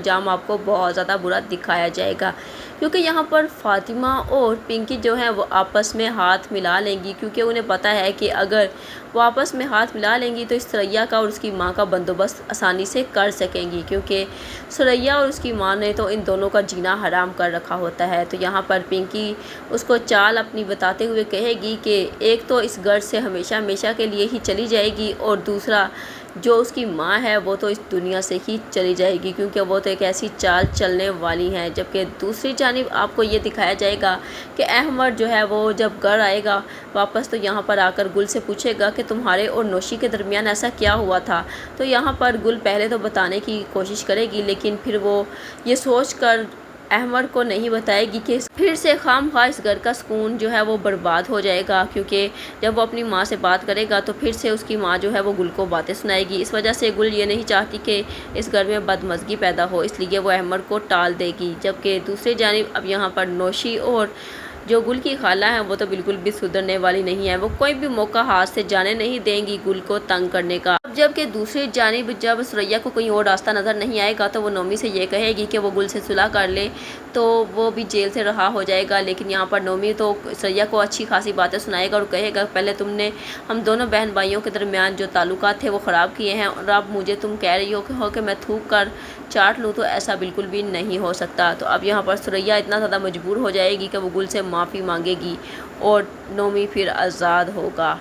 انجام آپ کو بہت زیادہ برا دکھایا جائے گا، کیونکہ یہاں پر فاطمہ اور پنکی جو ہیں وہ آپس میں ہاتھ ملا لیں گی، کیونکہ انہیں پتہ ہے کہ اگر وہ آپس میں ہاتھ ملا لیں گی تو اس ثریا کا اور اس کی ماں کا بندوبست آسانی سے کر سکیں گی، کیونکہ ثریا اور اس کی ماں نے تو ان دونوں کا جینا حرام کر رکھا ہوتا ہے۔ تو یہاں پر پنکی اس کو چال اپنی بتاتے ہوئے کہے گی کہ ایک تو اس گھر سے ہمیشہ ہمیشہ کے لیے ہی چلی جائے گی، اور دوسرا جو اس کی ماں ہے وہ تو اس دنیا سے ہی چلی جائے گی، کیونکہ وہ تو ایک ایسی چال چلنے والی ہیں۔ جبکہ دوسری جانب آپ کو یہ دکھایا جائے گا کہ احمد جو ہے وہ جب گھر آئے گا واپس تو یہاں پر آ کر گل سے پوچھے گا کہ تمہارے اور نوشی کے درمیان ایسا کیا ہوا تھا۔ تو یہاں پر گل پہلے تو بتانے کی کوشش کرے گی، لیکن پھر وہ یہ سوچ کر احمد کو نہیں بتائے گی کہ پھر سے خام خواہ اس گھر کا سکون جو ہے وہ برباد ہو جائے گا، کیونکہ جب وہ اپنی ماں سے بات کرے گا تو پھر سے اس کی ماں جو ہے وہ گل کو باتیں سنائے گی۔ اس وجہ سے گل یہ نہیں چاہتی کہ اس گھر میں بدمزگی پیدا ہو، اس لیے وہ احمد کو ٹال دے گی۔ جبکہ دوسری جانب اب یہاں پر نوشی اور جو گل کی خالہ ہیں وہ تو بالکل بھی سدھرنے والی نہیں ہے، وہ کوئی بھی موقع ہاتھ سے جانے نہیں دیں گی گل کو تنگ کرنے کا۔ جبکہ دوسری جانب جب ثریا کو کوئی اور راستہ نظر نہیں آئے گا تو وہ نومی سے یہ کہے گی کہ وہ گل سے صلح کر لے تو وہ بھی جیل سے رہا ہو جائے گا، لیکن یہاں پر نومی تو ثریا کو اچھی خاصی باتیں سنائے گا اور کہے گا پہلے تم نے ہم دونوں بہن بھائیوں کے درمیان جو تعلقات تھے وہ خراب کیے ہیں، اور اب مجھے تم کہہ رہی ہو کہ میں تھوک کر چاٹ لوں، تو ایسا بالکل بھی نہیں ہو سکتا۔ تو اب یہاں پر ثریا اتنا زیادہ مجبور ہو جائے گی کہ وہ گل سے معافی مانگے گی اور نومی پھر آزاد ہوگا۔